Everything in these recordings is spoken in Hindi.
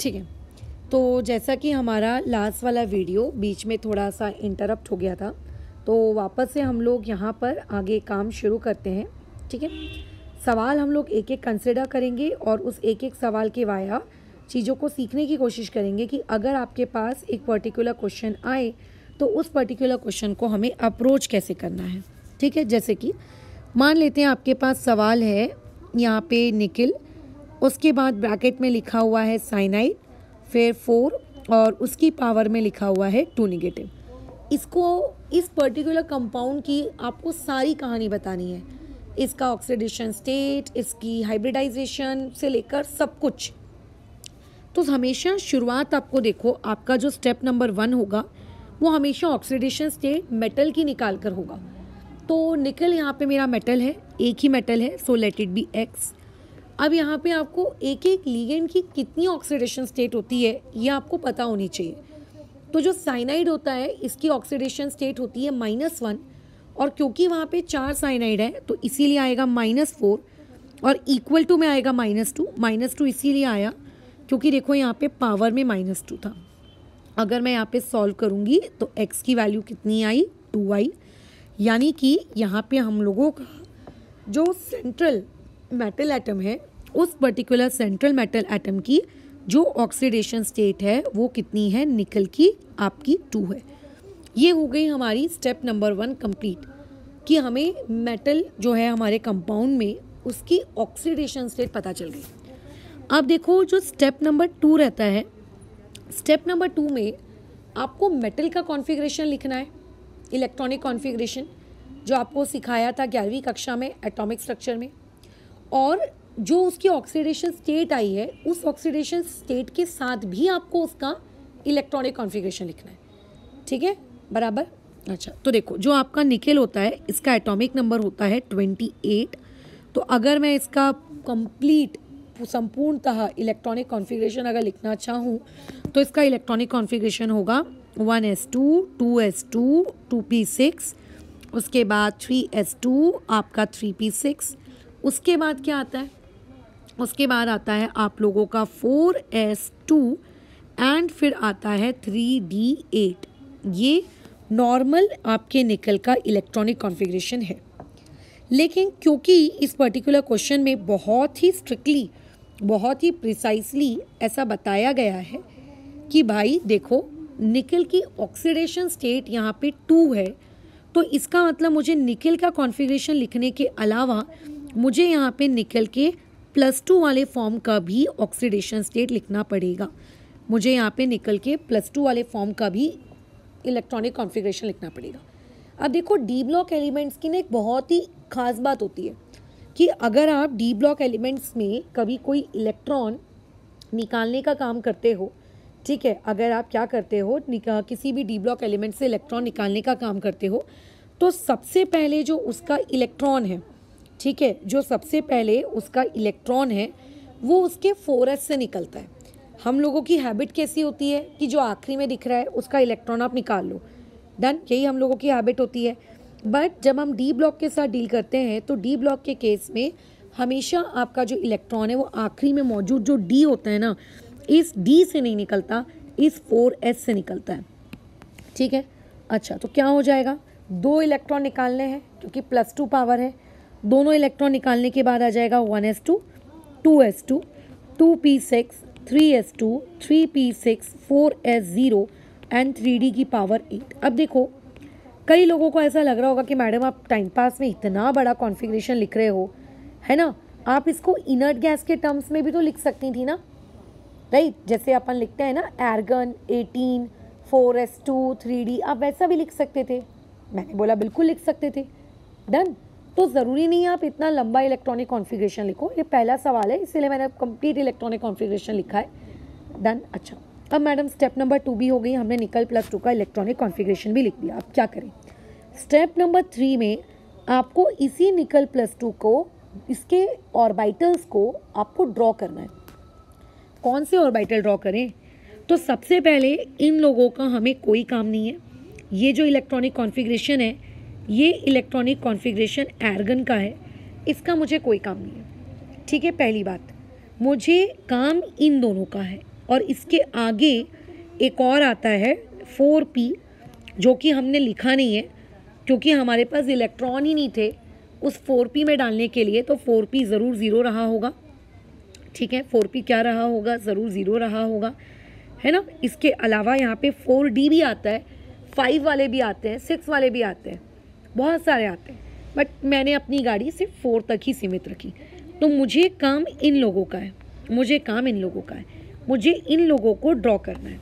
ठीक है, तो जैसा कि हमारा लास्ट वाला वीडियो बीच में थोड़ा सा इंटरप्ट हो गया था, तो वापस से हम लोग यहाँ पर आगे काम शुरू करते हैं। ठीक है, सवाल हम लोग एक एक कंसिडर करेंगे और उस एक एक सवाल के वाया चीज़ों को सीखने की कोशिश करेंगे कि अगर आपके पास एक पर्टिकुलर क्वेश्चन आए तो उस पर्टिकुलर क्वेश्चन को हमें अप्रोच कैसे करना है। ठीक है, जैसे कि मान लेते हैं आपके पास सवाल है यहाँ पे निकिल, उसके बाद ब्रैकेट में लिखा हुआ है साइनाइड, फिर 4 और उसकी पावर में लिखा हुआ है 2 नेगेटिव। इसको इस पर्टिकुलर कंपाउंड की आपको सारी कहानी बतानी है, इसका ऑक्सीडेशन स्टेट, इसकी हाइब्रिडाइजेशन से लेकर सब कुछ। तो हमेशा शुरुआत आपको देखो, आपका जो स्टेप नंबर 1 होगा वो हमेशा ऑक्सीडेशन स्टेट मेटल की निकाल कर होगा। तो निकल यहाँ पे मेरा मेटल है, एक ही मेटल है, so let it be X। अब यहाँ पे आपको एक एक लिगेंड की कितनी ऑक्सीडेशन स्टेट होती है ये आपको पता होनी चाहिए। तो जो साइनाइड होता है इसकी ऑक्सीडेशन स्टेट होती है -1, और क्योंकि वहाँ पे 4 साइनाइड है तो इसीलिए आएगा -4, और इक्वल टू में आएगा -2। -2 इसीलिए आया क्योंकि देखो यहाँ पे पावर में -2 था। अगर मैं यहाँ पे सॉल्व करूँगी तो x की वैल्यू कितनी आई, 2 आई। यानी कि यहाँ पे हम लोगों का जो सेंट्रल मेटल एटम है उस पर्टिकुलर सेंट्रल मेटल एटम की जो ऑक्सीडेशन स्टेट है वो कितनी है, निकल की आपकी 2 है। ये हो गई हमारी स्टेप नंबर 1 कंप्लीट कि हमें मेटल जो है हमारे कंपाउंड में उसकी ऑक्सीडेशन स्टेट पता चल गई। अब देखो जो स्टेप नंबर 2 रहता है, स्टेप नंबर 2 में आपको मेटल का कॉन्फ़िगरेशन लिखना है, इलेक्ट्रॉनिक कॉन्फ़िगरेशन जो आपको सिखाया था 11वीं कक्षा में एटॉमिक स्ट्रक्चर में, और जो उसकी ऑक्सीडेशन स्टेट आई है उस ऑक्सीडेशन स्टेट के साथ भी आपको उसका इलेक्ट्रॉनिक कॉन्फ़िगरेशन लिखना है। ठीक है, बराबर। अच्छा, तो देखो जो आपका निकेल होता है इसका एटॉमिक नंबर होता है 28। तो अगर मैं इसका कंप्लीट संपूर्णतः इलेक्ट्रॉनिक कॉन्फ़िगरेशन अगर लिखना चाहूँ तो इसका इलेक्ट्रॉनिक कॉन्फ़िगरेशन होगा 1s2 2s2 2p6, उसके बाद 3s2 आपका 3p6, उसके बाद क्या आता है, उसके बाद आता है आप लोगों का 4s2 एंड फिर आता है 3d8। ये नॉर्मल आपके निकल का इलेक्ट्रॉनिक कॉन्फ़िगरेशन है। लेकिन क्योंकि इस पर्टिकुलर क्वेश्चन में बहुत ही स्ट्रिक्टली, बहुत ही प्रिसाइसली ऐसा बताया गया है कि भाई देखो निकल की ऑक्सीडेशन स्टेट यहाँ पे 2 है, तो इसका मतलब मुझे निकल का कॉन्फ़िगरेशन लिखने के अलावा मुझे यहाँ पे निकल के +2 वाले फॉर्म का भी ऑक्सीडेशन स्टेट लिखना पड़ेगा। मुझे यहाँ पे निकल के +2 वाले फॉर्म का भी इलेक्ट्रॉनिक कॉन्फ़िगरेशन लिखना पड़ेगा। अब देखो डी ब्लॉक एलिमेंट्स की ना एक बहुत ही खास बात होती है कि अगर आप डी ब्लॉक एलिमेंट्स में कभी कोई इलेक्ट्रॉन निकालने का काम करते हो, ठीक है, अगर आप क्या करते हो किसी भी डी ब्लॉक एलिमेंट से इलेक्ट्रॉन निकालने का काम करते हो तो सबसे पहले जो उसका इलेक्ट्रॉन है, ठीक है, जो सबसे पहले उसका इलेक्ट्रॉन है वो उसके 4s से निकलता है। हम लोगों की हैबिट कैसी होती है कि जो आखिरी में दिख रहा है उसका इलेक्ट्रॉन आप निकाल लो, डन, यही हम लोगों की हैबिट होती है। बट जब हम डी ब्लॉक के साथ डील करते हैं तो डी ब्लॉक के केस में हमेशा आपका जो इलेक्ट्रॉन है वो आखिरी में मौजूद जो डी होता है ना, इस डी से नहीं निकलता, इस 4s से निकलता है। ठीक है, अच्छा, तो क्या हो जाएगा, 2 इलेक्ट्रॉन निकालने हैं क्योंकि +2 पावर है। दोनों इलेक्ट्रॉन निकालने के बाद आ जाएगा 1s2 2s2 2p6 3s2 3p6 4s0 and 3d की पावर 8। अब देखो कई लोगों को ऐसा लग रहा होगा कि मैडम आप टाइम पास में इतना बड़ा कॉन्फ़िगरेशन लिख रहे हो, है ना, आप इसको इनर्ट गैस के टर्म्स में भी तो लिख सकती थी ना, राइट, जैसे अपन लिखते हैं ना आर्गन 18 4s2 3d, आप वैसा भी लिख सकते थे। मैंने बोला बिल्कुल लिख सकते थे, डन। तो ज़रूरी नहीं है आप इतना लंबा इलेक्ट्रॉनिक कॉन्फ़िगरेशन लिखो, ये पहला सवाल है इसीलिए मैंने कंप्लीट इलेक्ट्रॉनिक कॉन्फ़िगरेशन लिखा है, डन। अच्छा, अब मैडम स्टेप नंबर 2 भी हो गई, हमने निकल +2 का इलेक्ट्रॉनिक कॉन्फ़िगरेशन भी लिख दिया। अब क्या करें, स्टेप नंबर 3 में आपको इसी निकल +2 को, इसके ऑर्बिटल्स को आपको ड्रॉ करना है। कौन से ऑर्बिटल ड्रॉ करें, तो सबसे पहले इन लोगों का हमें कोई काम नहीं है। ये जो इलेक्ट्रॉनिक कॉन्फ़िगरेशन है ये इलेक्ट्रॉनिक कॉन्फ़िगरेशन आर्गन का है, इसका मुझे कोई काम नहीं है। ठीक है, पहली बात, मुझे काम इन दोनों का है, और इसके आगे एक और आता है 4p, जो कि हमने लिखा नहीं है क्योंकि हमारे पास इलेक्ट्रॉन ही नहीं थे उस 4p में डालने के लिए, तो 4p ज़रूर ज़ीरो रहा होगा। ठीक है, 4p क्या रहा होगा, ज़रूर ज़ीरो रहा होगा, है ना। इसके अलावा यहाँ पे 4d भी आता है, 5 वाले भी आते हैं, 6 वाले भी आते हैं, बहुत सारे आते हैं, बट मैंने अपनी गाड़ी सिर्फ 4 तक ही सीमित रखी। तो मुझे काम इन लोगों का है, मुझे इन लोगों को ड्रॉ करना है।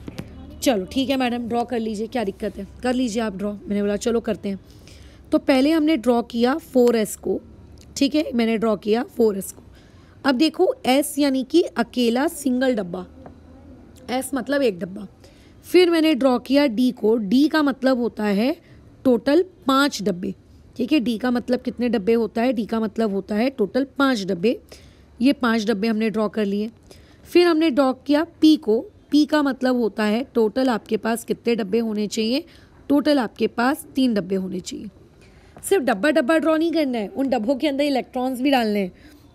चलो ठीक है मैडम, ड्रॉ कर लीजिए, क्या दिक्कत है, कर लीजिए आप ड्रॉ। मैंने बोला चलो करते हैं। तो पहले हमने ड्रॉ किया 4s को, ठीक है, मैंने ड्रॉ किया 4s को। अब देखो s यानी कि अकेला सिंगल डब्बा, s मतलब एक डब्बा। फिर मैंने ड्रॉ किया d को, d का मतलब होता है टोटल 5 डब्बे। ठीक है, d का मतलब कितने डब्बे होता है, d का मतलब होता है टोटल 5 डब्बे। ये 5 डब्बे हमने ड्रॉ कर लिए। फिर हमने ड्रॉ किया p को, p का मतलब होता है टोटल आपके पास कितने डब्बे होने चाहिए, टोटल आपके पास 3 डब्बे होने चाहिए। सिर्फ डब्बा डब्बा ड्रॉ नहीं करना है, उन डब्बों के अंदर इलेक्ट्रॉन्स भी डालने हैं।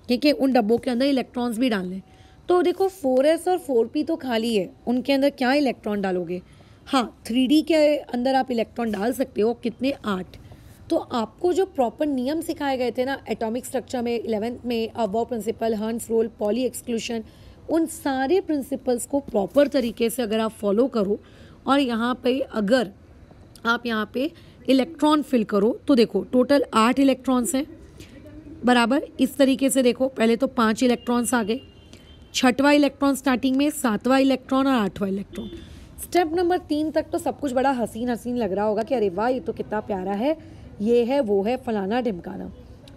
ठीक है, उन डब्बों के अंदर इलेक्ट्रॉन्स भी डालने हैं। तो देखो 4s और 4p तो खाली है, उनके अंदर क्या इलेक्ट्रॉन डालोगे। हाँ, 3d के अंदर आप इलेक्ट्रॉन डाल सकते हो, कितने, 8। तो आपको जो प्रॉपर नियम सिखाए गए थे ना एटॉमिक स्ट्रक्चर में 11th में, अबॉव प्रिंसिपल, हर्न्स रूल, पॉली एक्सक्लूशन, उन सारे प्रिंसिपल्स को प्रॉपर तरीके से अगर आप फॉलो करो और यहाँ पे अगर आप यहाँ पे इलेक्ट्रॉन फिल करो, तो देखो टोटल 8 इलेक्ट्रॉन्स हैं बराबर। इस तरीके से देखो, पहले तो 5 इलेक्ट्रॉन्स आ गए, 6वां इलेक्ट्रॉन स्टार्टिंग में, 7वां इलेक्ट्रॉन और 8वां इलेक्ट्रॉन। स्टेप नंबर 3 तक तो सब कुछ बड़ा हसीन हसीन लग रहा होगा कि अरे वाह ये तो कितना प्यारा है, ये है वो है फलाना ढिमकाना।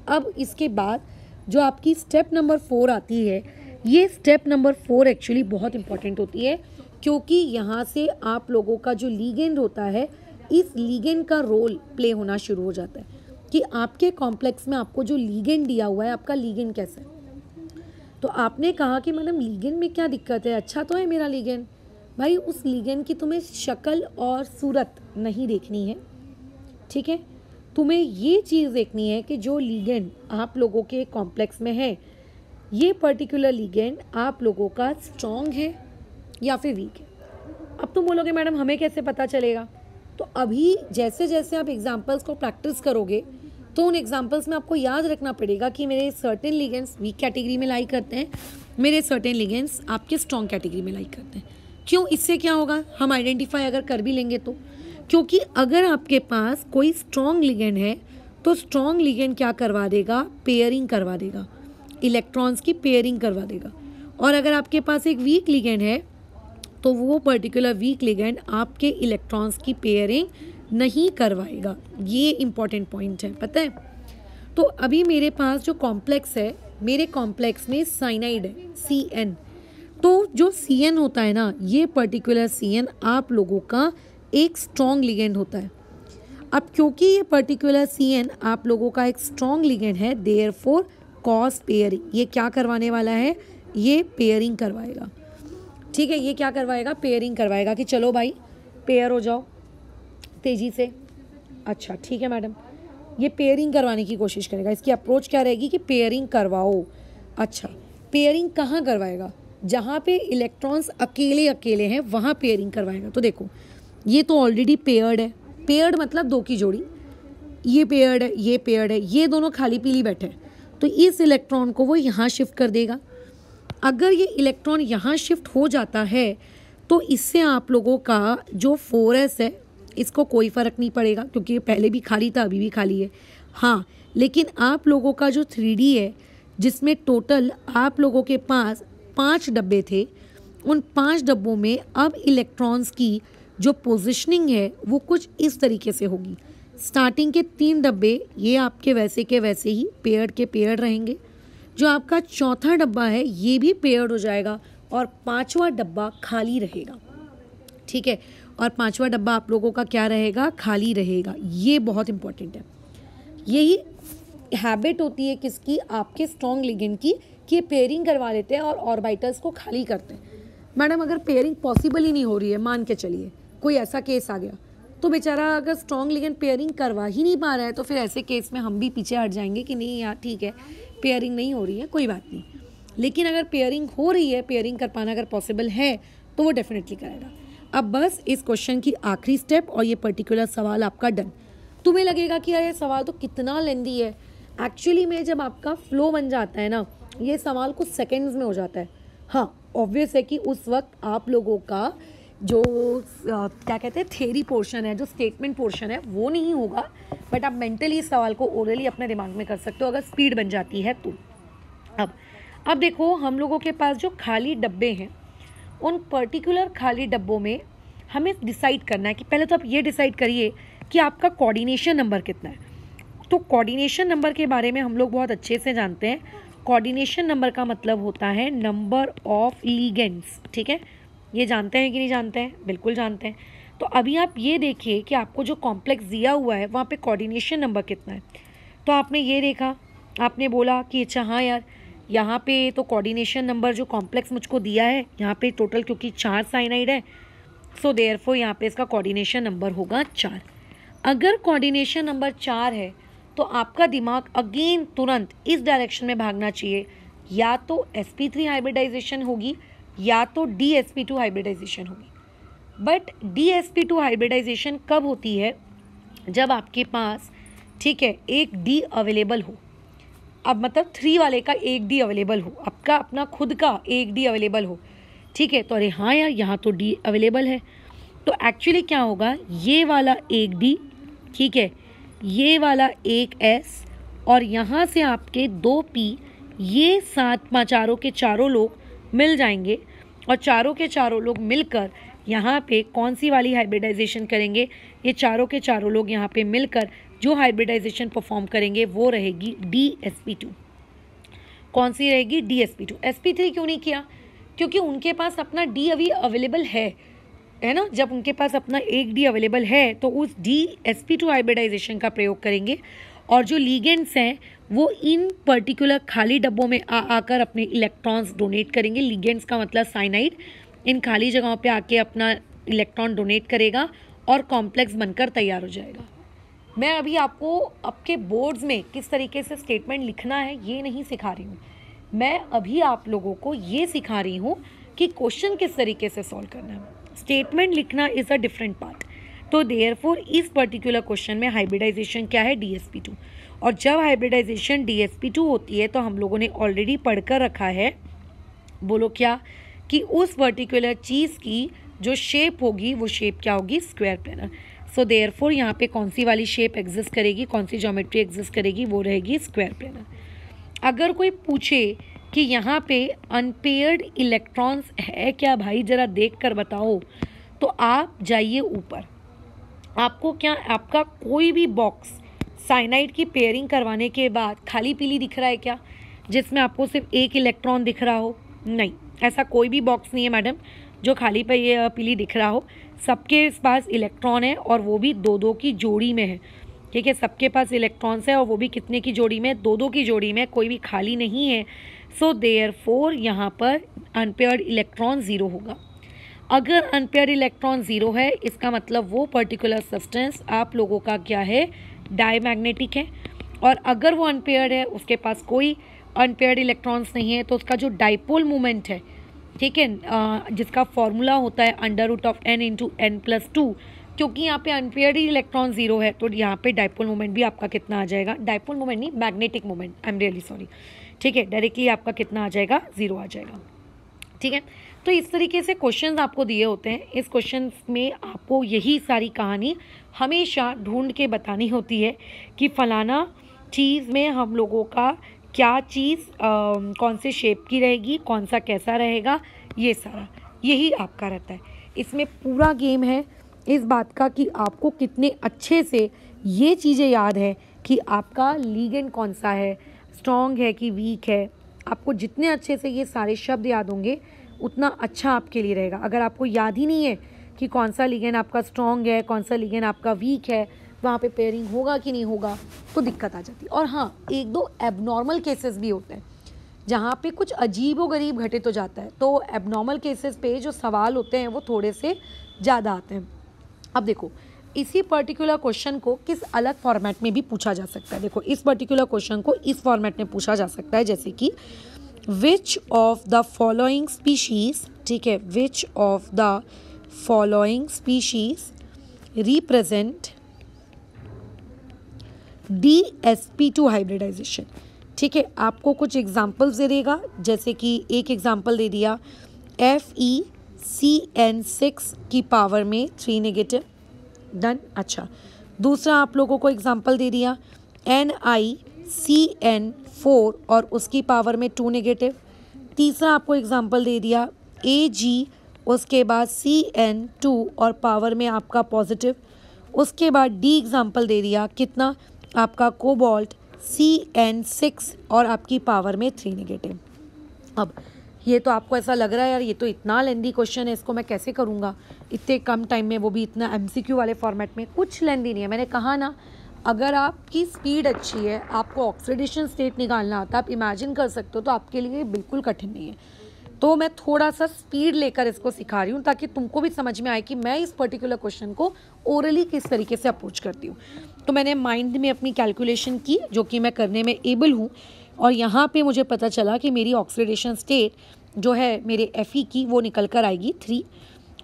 अब इसके बाद जो आपकी स्टेप नंबर 4 आती है, ये स्टेप नंबर 4 एक्चुअली बहुत इंपॉर्टेंट होती है, क्योंकि यहाँ से आप लोगों का जो लीगेंड होता है, इस लीगेंड का रोल प्ले होना शुरू हो जाता है कि आपके कॉम्प्लेक्स में आपको जो लीगेंड दिया हुआ है, आपका लीगेंड कैसा है। तो आपने कहा कि मैडम लीगेंड में क्या दिक्कत है, अच्छा तो है मेरा लीगेंड। भाई उस लीगेंड की तुम्हें शक्ल और सूरत नहीं देखनी है, ठीक है, तुम्हें ये चीज़ देखनी है कि जो लीगेंड आप लोगों के कॉम्प्लेक्स में है, ये पर्टिकुलर लीगेंड आप लोगों का स्ट्रॉन्ग है या फिर वीक है। अब तुम बोलोगे मैडम हमें कैसे पता चलेगा। तो अभी जैसे जैसे आप एग्जाम्पल्स को प्रैक्टिस करोगे, तो उन एग्जाम्पल्स में आपको याद रखना पड़ेगा कि मेरे सर्टेन लिगेंड्स वीक कैटेगरी में लाई करते हैं, मेरे सर्टेन लिगेंड्स आपके स्ट्रॉन्ग कैटेगरी में लाई करते हैं। क्यों, इससे क्या होगा, हम आइडेंटिफाई अगर कर भी लेंगे तो, क्योंकि अगर आपके पास कोई स्ट्रॉन्ग लिगेंड है तो स्ट्रॉन्ग लिगेंड क्या करवा देगा, पेयरिंग करवा देगा, इलेक्ट्रॉन्स की पेयरिंग करवा देगा। और अगर आपके पास एक वीक लिगेंड है तो वो पर्टिकुलर वीक लिगेंड आपके इलेक्ट्रॉन्स की पेयरिंग नहीं करवाएगा। ये इंपॉर्टेंट पॉइंट है, पता है। तो अभी मेरे पास जो कॉम्प्लेक्स है, मेरे कॉम्प्लेक्स में साइनाइड है CN। तो जो CN होता है ना, ये पर्टिकुलर CN आप लोगों का एक स्ट्रॉन्ग लिगेंड होता है। अब क्योंकि ये पर्टिकुलर CN आप लोगों का एक स्ट्रॉन्ग लिगेंड है, देयरफॉर क्रॉस पेयरिंग, ये क्या करवाने वाला है, ये पेयरिंग करवाएगा। ठीक है, ये क्या करवाएगा, पेयरिंग करवाएगा कि चलो भाई पेयर हो जाओ तेज़ी से। अच्छा ठीक है मैडम, ये पेयरिंग करवाने की कोशिश करेगा, इसकी अप्रोच क्या रहेगी कि पेयरिंग करवाओ। अच्छा, पेयरिंग कहाँ करवाएगा, जहाँ पे इलेक्ट्रॉन्स अकेले अकेले हैं वहाँ पेयरिंग करवाएगा। तो देखो ये तो ऑलरेडी पेयर्ड है, पेयर्ड मतलब 2 की जोड़ी, ये पेयर्ड है, ये पेयर्ड है, ये दोनों खाली पीली बैठे हैं, तो इस इलेक्ट्रॉन को वो यहाँ शिफ्ट कर देगा। अगर ये इलेक्ट्रॉन यहाँ शिफ्ट हो जाता है तो इससे आप लोगों का जो 4s है इसको कोई फ़र्क नहीं पड़ेगा, क्योंकि ये पहले भी खाली था, अभी भी खाली है। हाँ, लेकिन आप लोगों का जो 3D है, जिसमें टोटल आप लोगों के पास 5 डब्बे थे, उन 5 डब्बों में अब इलेक्ट्रॉन्स की जो पोजीशनिंग है वो कुछ इस तरीके से होगी। स्टार्टिंग के 3 डब्बे ये आपके वैसे के वैसे ही पेयर्ड के पेयर्ड रहेंगे। जो आपका चौथा डब्बा है ये भी पेयर्ड हो जाएगा और 5वां डब्बा खाली रहेगा। ठीक है, और 5वां डब्बा आप लोगों का क्या रहेगा, खाली रहेगा। ये बहुत इंपॉर्टेंट है। यही हैबिट होती है किसकी, आपके स्ट्रॉन्ग लिगेंड की, कि ये पेयरिंग करवा लेते हैं और ऑर्बिटल्स को खाली करते हैं। मैडम अगर पेयरिंग पॉसिबल ही नहीं हो रही है, मान के चलिए कोई ऐसा केस आ गया, तो बेचारा अगर स्ट्रॉन्ग लिगेंड पेयरिंग करवा ही नहीं पा रहा है, तो फिर ऐसे केस में हम भी पीछे हट जाएंगे कि नहीं यार ठीक है पेयरिंग नहीं हो रही है, कोई बात नहीं। लेकिन अगर पेयरिंग हो रही है, पेयरिंग कर पाना अगर पॉसिबल है, तो वो डेफिनेटली करेगा। अब बस इस क्वेश्चन की आखिरी स्टेप और ये पर्टिकुलर सवाल आपका डन। तुम्हें लगेगा कि यार ये सवाल तो कितना लेंदी है, एक्चुअली में जब आपका फ्लो बन जाता है ना, ये सवाल कुछ सेकेंड्स में हो जाता है। हाँ, ऑब्वियस है कि उस वक्त आप लोगों का जो क्या कहते हैं थ्योरी पोर्शन है, जो स्टेटमेंट पोर्शन है, वो नहीं होगा, बट आप मेंटली इस सवाल को ओरली अपने दिमाग में कर सकते हो अगर स्पीड बन जाती है तो। अब देखो, हम लोगों के पास जो खाली डब्बे हैं, उन पर्टिकुलर खाली डब्बों में हमें डिसाइड करना है कि पहले तो आप ये डिसाइड करिए कि आपका कोऑर्डिनेशन नंबर कितना है। तो कोऑर्डिनेशन नंबर के बारे में हम लोग बहुत अच्छे से जानते हैं। कोऑर्डिनेशन नंबर का मतलब होता है नंबर ऑफ लिगेंड्स, ठीक है। ये जानते हैं कि नहीं जानते हैं? बिल्कुल जानते हैं। तो अभी आप ये देखिए कि आपको जो कॉम्प्लेक्स दिया हुआ है वहाँ पे कोऑर्डिनेशन नंबर कितना है। तो आपने ये देखा, आपने बोला कि अच्छा हाँ यार, यहाँ पे तो कोऑर्डिनेशन नंबर जो कॉम्प्लेक्स मुझको दिया है, यहाँ पे टोटल क्योंकि 4 साइनाइड है, सो देयरफॉर यहाँ पे इसका कोऑर्डिनेशन नंबर होगा 4। अगर कोऑर्डिनेशन नंबर 4 है तो आपका दिमाग अगेन तुरंत इस डायरेक्शन में भागना चाहिए, या तो sp3 हाइब्रिडाइजेशन होगी या तो dsp2 हाइब्रिडाइजेशन होगी। बट dsp2 हाइब्रिडाइजेशन कब होती है? जब आपके पास, ठीक है, एक d अवेलेबल हो। अब मतलब 3 वाले का एक d अवेलेबल हो, आपका अपना खुद का एक d अवेलेबल हो, ठीक है। तो अरे हाँ यार, यहाँ तो d अवेलेबल है, तो एक्चुअली क्या होगा, ये वाला एक d, ठीक है, ये वाला एक s और यहाँ से आपके 2p, ये 7 चारों के चारों लोग मिल जाएंगे और चारों के चारों लोग मिलकर यहाँ पे कौन सी वाली हाइब्रिडाइजेशन करेंगे? ये चारों के चारों लोग यहाँ पे मिलकर जो हाइब्रिडाइजेशन परफॉर्म करेंगे वो रहेगी dsp2। कौन सी रहेगी? dsp2। sp3 क्यों नहीं किया? क्योंकि उनके पास अपना d अभी अवेलेबल है ना। जब उनके पास अपना एक d अवेलेबल है तो उस dsp2 हाइब्रिडाइजेशन का प्रयोग करेंगे और जो लीगेंड्स हैं वो इन पर्टिकुलर खाली डब्बों में आकर अपने इलेक्ट्रॉन्स डोनेट करेंगे। लीगेंड्स का मतलब साइनाइड इन खाली जगहों पे आके अपना इलेक्ट्रॉन डोनेट करेगा और कॉम्प्लेक्स बनकर तैयार हो जाएगा। मैं अभी आपको आपके बोर्ड्स में किस तरीके से स्टेटमेंट लिखना है ये नहीं सिखा रही हूँ, मैं अभी आप लोगों को ये सिखा रही हूँ कि क्वेश्चन किस तरीके से सॉल्व करना है। स्टेटमेंट लिखना इज़ अ डिफरेंट पार्ट। तो देयरफॉर इस पर्टिकुलर क्वेश्चन में हाइब्रिडाइजेशन क्या है? dsp2। और जब हाइब्रिडाइजेशन dsp2 होती है तो हम लोगों ने ऑलरेडी पढ़कर रखा है, बोलो क्या, कि उस पर्टिकुलर चीज़ की जो शेप होगी वो शेप क्या होगी? Square planar. सो देयरफॉर यहाँ पे कौन सी वाली शेप एग्जिस्ट करेगी, कौन सी ज्योमेट्री एग्जिस्ट करेगी? वो रहेगी स्क्वायर प्लेनर। अगर कोई पूछे कि यहाँ पे अनपेयर्ड इलेक्ट्रॉन्स है क्या भाई, ज़रा देख कर बताओ, तो आप जाइए ऊपर। आपको क्या, आपका कोई भी बॉक्स साइनाइड की पेयरिंग करवाने के बाद खाली पीली दिख रहा है क्या, जिसमें आपको सिर्फ एक इलेक्ट्रॉन दिख रहा हो? नहीं, ऐसा कोई भी बॉक्स नहीं है मैडम जो खाली पीली दिख रहा हो। सबके पास इलेक्ट्रॉन है और वो भी 2-2 की जोड़ी में है, ठीक है। सबके पास इलेक्ट्रॉन्स है और वो भी कितने की जोड़ी में? 2-2 की जोड़ी में, कोई भी खाली नहीं है। सो देयरफॉर यहाँ पर अनपेयर्ड इलेक्ट्रॉन 0 होगा। अगर अनपेयर्ड इलेक्ट्रॉन 0 है, इसका मतलब वो पर्टिकुलर सब्सटेंस आप लोगों का क्या है? डायमैग्नेटिक है। और अगर वो अनपेयर्ड है, उसके पास कोई अनपेयर्ड इलेक्ट्रॉन्स नहीं है, तो उसका जो डाइपोल मोमेंट है, ठीक है, जिसका फॉर्मूला होता है √n × n+2, क्योंकि यहाँ पे अनपेयर्ड इलेक्ट्रॉन 0 है तो यहाँ पे डाइपोल मोमेंट भी आपका कितना आ जाएगा? डाइपोल मोमेंट नहीं, magnetic moment, I am really sorry, ठीक है, डायरेक्टली आपका कितना आ जाएगा? 0 आ जाएगा, ठीक है। तो इस तरीके से क्वेश्चंस आपको दिए होते हैं। इस क्वेश्चन में आपको यही सारी कहानी हमेशा ढूंढ के बतानी होती है कि फलाना चीज़ में हम लोगों का क्या चीज़ कौन से शेप की रहेगी, कौन सा कैसा रहेगा, ये सारा यही आपका रहता है। इसमें पूरा गेम है इस बात का कि आपको कितने अच्छे से ये चीज़ें याद है कि आपका लीगेंड कौन सा है, स्ट्रॉन्ग है कि वीक है। आपको जितने अच्छे से ये सारे शब्द याद होंगे उतना अच्छा आपके लिए रहेगा। अगर आपको याद ही नहीं है कि कौन सा लिगेंड आपका स्ट्रॉन्ग है, कौन सा लिगेंड आपका वीक है, वहाँ पे पेयरिंग होगा कि नहीं होगा, तो दिक्कत आ जाती है। और हाँ, 1-2 एबनॉर्मल केसेस भी होते हैं जहाँ पे कुछ अजीबोगरीब घटित हो जाता है, तो एबनॉर्मल केसेस पे जो सवाल होते हैं वो थोड़े से ज़्यादा आते हैं। अब देखो, इसी पर्टिकुलर क्वेश्चन को किस अलग फॉर्मेट में भी पूछा जा सकता है। देखो, इस पर्टिकुलर क्वेश्चन को इस फॉर्मेट में पूछा जा सकता है, जैसे कि which of the following species, ठीक है, which of the following species represent DsP2 hybridization. ठीक है, आपको कुछ एग्जाम्पल्स दे देगा, जैसे कि एक एग्जाम्पल दे दिया FeCN6 की पावर में 3 नेगेटिव, डन। अच्छा, दूसरा आप लोगों को एग्जाम्पल दे दिया NiCN4 और उसकी पावर में 2 नेगेटिव। तीसरा आपको एग्जाम्पल दे दिया Ag, उसके बाद CN2 और पावर में आपका पॉजिटिव। उसके बाद डी एग्जाम्पल दे दिया कितना, आपका कोबाल्ट CN6 और आपकी पावर में 3 नेगेटिव। अब ये तो आपको ऐसा लग रहा है यार ये तो इतना लेंदी क्वेश्चन है, इसको मैं कैसे करूँगा इतने कम टाइम में, वो भी इतना MCQ वाले फॉर्मेट में। कुछ लेंदी नहीं है, मैंने कहा ना, अगर आपकी स्पीड अच्छी है, आपको ऑक्सीडेशन स्टेट निकालना आता है, आप इमेजिन कर सकते हो, तो आपके लिए बिल्कुल कठिन नहीं है। तो मैं थोड़ा सा स्पीड लेकर इसको सिखा रही हूँ ताकि तुमको भी समझ में आए कि मैं इस पर्टिकुलर क्वेश्चन को ओरली किस तरीके से अप्रोच करती हूँ। तो मैंने माइंड में अपनी कैलकुलेशन की, जो कि मैं करने में एबल हूँ, और यहाँ पे मुझे पता चला कि मेरी ऑक्सीडेशन स्टेट जो है मेरे Fe की वो निकल कर आएगी 3,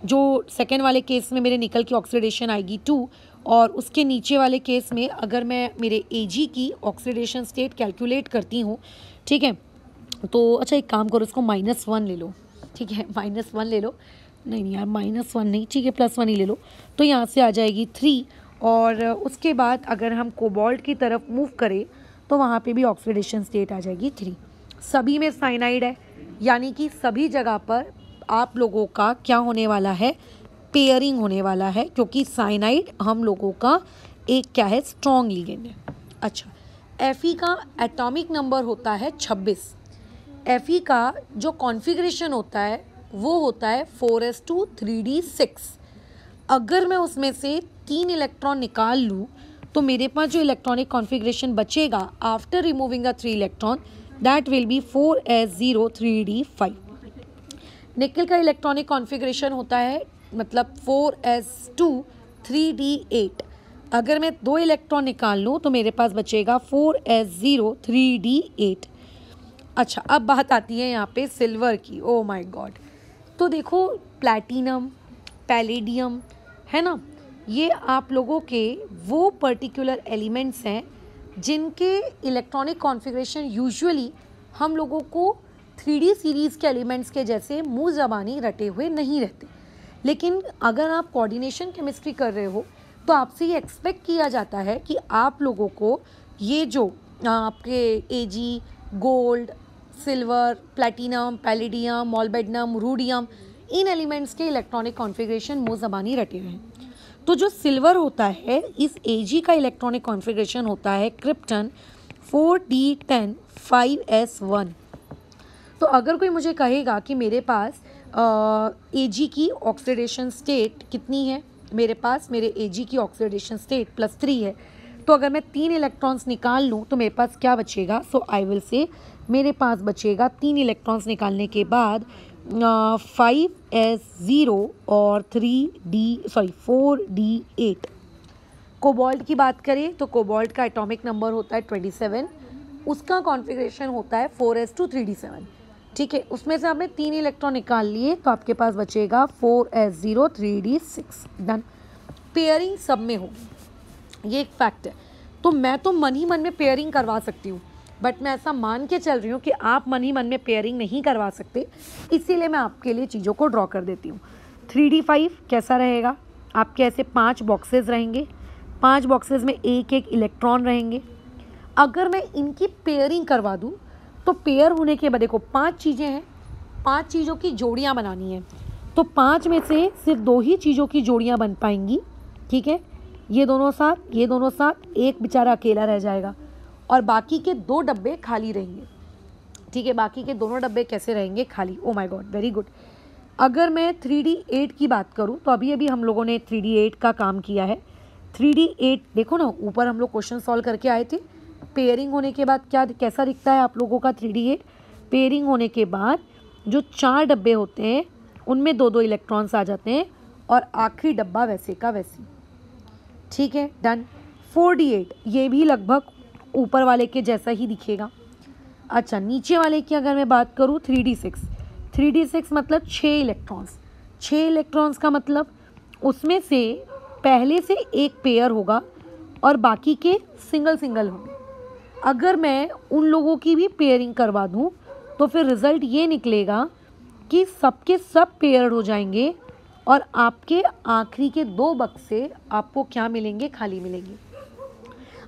जो सेकेंड वाले केस में मेरे निकल की ऑक्सीडेशन आएगी 2, और उसके नीचे वाले केस में अगर मैं मेरे Ag की ऑक्सीडेशन स्टेट कैलकुलेट करती हूँ, ठीक है, तो अच्छा एक काम करो, इसको -1 ले लो, ठीक है, -1 ले लो, नहीं यार -1 नहीं, ठीक है +1 ही ले लो। तो यहाँ से आ जाएगी 3, और उसके बाद अगर हम कोबाल्ट की तरफ मूव करें तो वहाँ पे भी ऑक्सीडेशन स्टेट आ जाएगी 3। सभी में साइनाइड है, यानी कि सभी जगह पर आप लोगों का क्या होने वाला है, पेयरिंग होने वाला है, क्योंकि साइनाइड हम लोगों का एक क्या है, स्ट्रॉन्ग लिगेंड है। अच्छा, Fe का एटॉमिक नंबर होता है 26। Fe का जो कॉन्फ़िगरेशन होता है वो होता है 4s2 3d6। अगर मैं उसमें से 3 इलेक्ट्रॉन निकाल लूँ तो मेरे पास जो इलेक्ट्रॉनिक कॉन्फ़िगरेशन बचेगा after removing a 3 electron, that will be 4s0 3d5। निकल का इलेक्ट्रॉनिक कॉन्फ़िगरेशन होता है मतलब 4s2 3d8। अगर मैं 2 इलेक्ट्रॉन निकाल लूँ तो मेरे पास बचेगा 4s0 3d8। अच्छा, अब बात आती है यहाँ पे सिल्वर की। ओ माय गॉड, तो देखो प्लैटिनम, पैलेडियम है ना, ये आप लोगों के वो पर्टिकुलर एलिमेंट्स हैं जिनके इलेक्ट्रॉनिक कॉन्फ़िगरेशन यूजुअली हम लोगों को 3D सीरीज़ के एलिमेंट्स के जैसे मुंह ज़बानी रटे हुए नहीं रहते। लेकिन अगर आप कोऑर्डिनेशन केमिस्ट्री कर रहे हो तो आपसे ये एक्सपेक्ट किया जाता है कि आप लोगों को ये जो आपके Ag, gold, silver, platinum, palladium, molybdenum, rhodium, इन एलिमेंट्स के इलेक्ट्रॉनिक कॉन्फ़िगरेशन मुंह ज़बानी रटे हुए हैं। तो जो सिल्वर होता है, इस Ag का इलेक्ट्रॉनिक कॉन्फ़िगरेशन होता है क्रिप्टन 4d10 5s1। तो अगर कोई मुझे कहेगा कि मेरे पास Ag की ऑक्सीडेशन स्टेट कितनी है, मेरे पास मेरे Ag की ऑक्सीडेशन स्टेट +3 है, तो अगर मैं 3 इलेक्ट्रॉन्स निकाल लूँ तो मेरे पास क्या बचेगा, सो आई विल से मेरे पास बचेगा 3 इलेक्ट्रॉन्स निकालने के बाद 5s0 और 4d8। कोबाल्ट की बात करें तो कोबाल्ट का एटॉमिक नंबर होता है 27, उसका कॉन्फ़िगरेशन होता है 4s2 3d7। ठीक है, उसमें से आपने 3 इलेक्ट्रॉन निकाल लिए तो आपके पास बचेगा 4s0 3d6। डन। पेयरिंग सब में हो, ये एक फैक्ट है। तो मैं तो मन ही मन में पेयरिंग करवा सकती हूँ, बट मैं ऐसा मान के चल रही हूँ कि आप मन ही मन में पेयरिंग नहीं करवा सकते, इसीलिए मैं आपके लिए चीज़ों को ड्रॉ कर देती हूँ। 3d5 कैसा रहेगा, आपके ऐसे 5 बॉक्सेस रहेंगे, 5 बॉक्सेस में एक एक इलेक्ट्रॉन रहेंगे। अगर मैं इनकी पेयरिंग करवा दूँ तो पेयर होने के बाद देखो 5 चीज़ें हैं, 5 चीज़ों की जोड़ियाँ बनानी है, तो 5 में से सिर्फ 2 ही चीज़ों की जोड़ियाँ बन पाएंगी। ठीक है, ये दोनों साथ, ये दोनों साथ, एक बेचारा अकेला रह जाएगा और बाकी के 2 डब्बे खाली रहेंगे। ठीक है, बाकी के दोनों डब्बे कैसे रहेंगे, खाली। Oh my God, very good. अगर मैं 3d8 की बात करूं तो अभी अभी हम लोगों ने 3d8 का काम किया है। 3d8 देखो ना, ऊपर हम लोग क्वेश्चन सॉल्व करके आए थे। पेयरिंग होने के बाद क्या कैसा दिखता है आप लोगों का 3d8। पेयरिंग होने के बाद जो 4 डब्बे होते हैं उनमें 2-2 इलेक्ट्रॉन्स आ जाते हैं और आखिरी डब्बा वैसे का वैसी। ठीक है, डन। 4d8 ये भी लगभग ऊपर वाले के जैसा ही दिखेगा। अच्छा, नीचे वाले की अगर मैं बात करूँ 3d6, 3d6 मतलब 6 इलेक्ट्रॉन्स। 6 इलेक्ट्रॉन्स का मतलब उसमें से पहले से एक पेयर होगा और बाकी के सिंगल सिंगल होंगे। अगर मैं उन लोगों की भी पेयरिंग करवा दूं तो फिर रिजल्ट ये निकलेगा कि सबके सब पेयर्ड हो जाएंगे और आपके आखिरी के 2 बक्से आपको क्या मिलेंगे, खाली मिलेंगे।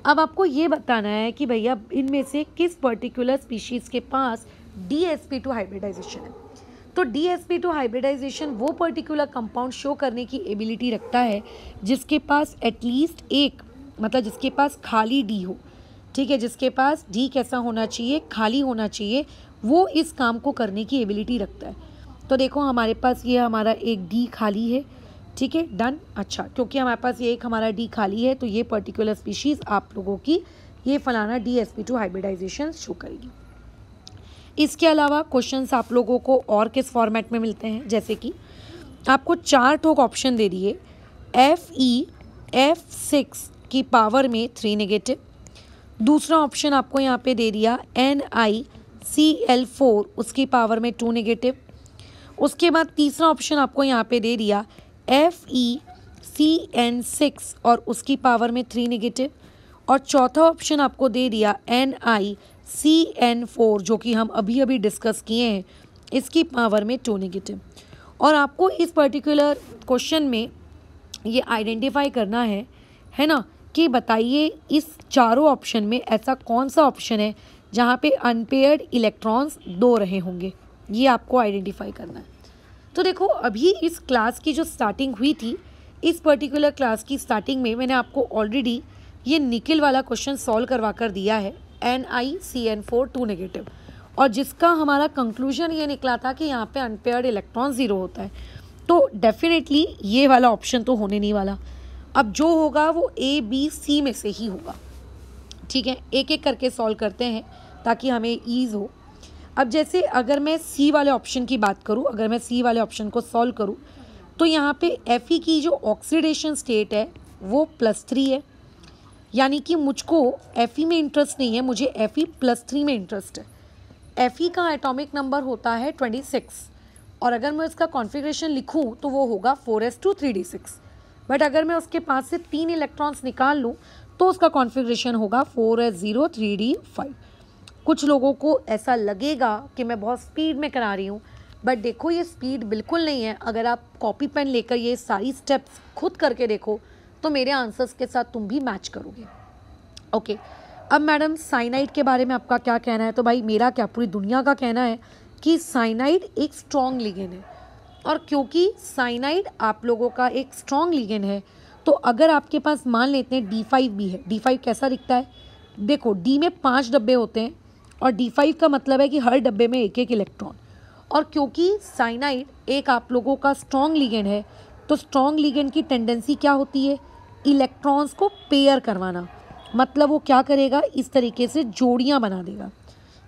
अब आपको ये बताना है कि भैया इनमें से किस पर्टिकुलर स्पीशीज़ के पास DsP2 हाइब्रिडाइजेशन है। तो DsP2 हाइब्रिडाइजेशन वो पर्टिकुलर कंपाउंड शो करने की एबिलिटी रखता है जिसके पास एटलीस्ट एक, मतलब जिसके पास खाली D हो, ठीक है, जिसके पास D कैसा होना चाहिए, खाली होना चाहिए, वो इस काम को करने की एबिलिटी रखता है। तो देखो हमारे पास ये हमारा एक D खाली है, ठीक है, डन। अच्छा, क्योंकि हमारे पास ये एक हमारा D खाली है तो ये पर्टिकुलर स्पीशीज़ आप लोगों की ये फलाना DsP2 हाइब्रिडाइजेशन शो करेगी। इसके अलावा क्वेश्चंस आप लोगों को और किस फॉर्मेट में मिलते हैं, जैसे कि आपको 4 ठोक ऑप्शन दे दिए, Fe(F6) की पावर में 3 नेगेटिव। दूसरा ऑप्शन आपको यहाँ पे दे दिया NiCl4 उसकी पावर में 2 नेगेटिव। उसके बाद तीसरा ऑप्शन आपको यहाँ पे दे दिया FeCN6 और उसकी पावर में 3 नेगेटिव। और चौथा ऑप्शन आपको दे दिया NiCN4 जो कि हम अभी अभी डिस्कस किए हैं, इसकी पावर में 2 नेगेटिव। और आपको इस पर्टिकुलर क्वेश्चन में ये आइडेंटिफाई करना है ना, कि बताइए इस चारों ऑप्शन में ऐसा कौन सा ऑप्शन है जहाँ पे अनपेयर्ड इलेक्ट्रॉन्स 2 रहे होंगे, ये आपको आइडेंटिफाई करना है। तो देखो अभी इस क्लास की जो स्टार्टिंग हुई थी, इस पर्टिकुलर क्लास की स्टार्टिंग में मैंने आपको ऑलरेडी ये निकिल वाला क्वेश्चन सॉल्व करवा कर दिया है, NiCN4 2 नेगेटिव, और जिसका हमारा कंक्लूजन ये निकला था कि यहाँ पे अनपेयर्ड इलेक्ट्रॉन 0 होता है। तो डेफिनेटली ये वाला ऑप्शन तो होने नहीं वाला। अब जो होगा वो A, B, C में से ही होगा, ठीक है। एक एक करके सॉल्व करते हैं ताकि हमें ईज हो। अब जैसे अगर मैं C वाले ऑप्शन की बात करूँ, अगर मैं C वाले ऑप्शन को सॉल्व करूँ तो यहाँ पे Fe की जो ऑक्सीडेशन स्टेट है वो +3 है, यानी कि मुझको Fe में इंटरेस्ट नहीं है, मुझे Fe+3 में इंटरेस्ट है। Fe का एटॉमिक नंबर होता है 26 और अगर मैं इसका कॉन्फ़िगरेशन लिखूँ तो वो होगा 4s2 3d6। बट अगर मैं उसके पास से 3 इलेक्ट्रॉन्स निकाल लूँ तो उसका कॉन्फ़िगरेशन होगा 4s0 3d5। कुछ लोगों को ऐसा लगेगा कि मैं बहुत स्पीड में करा रही हूँ, बट देखो ये स्पीड बिल्कुल नहीं है। अगर आप कॉपी पेन लेकर ये सारी स्टेप्स खुद करके देखो तो मेरे आंसर्स के साथ तुम भी मैच करोगे। ओके, अब मैडम साइनाइड के बारे में आपका क्या कहना है? तो भाई मेरा क्या, पूरी दुनिया का कहना है कि साइनाइड एक स्ट्रॉन्ग लिगेंड है, और क्योंकि साइनाइड आप लोगों का एक स्ट्रॉन्ग लिगेंड है तो अगर आपके पास मान लेते हैं D5 भी है, D5 कैसा दिखता है, देखो D में 5 डब्बे होते हैं और D5 का मतलब है कि हर डब्बे में एक एक इलेक्ट्रॉन, और क्योंकि साइनाइड एक आप लोगों का स्ट्रॉन्ग लिगेंड है तो स्ट्रॉन्ग लिगेंड की टेंडेंसी क्या होती है, इलेक्ट्रॉन्स को पेयर करवाना। मतलब वो क्या करेगा, इस तरीके से जोड़ियाँ बना देगा,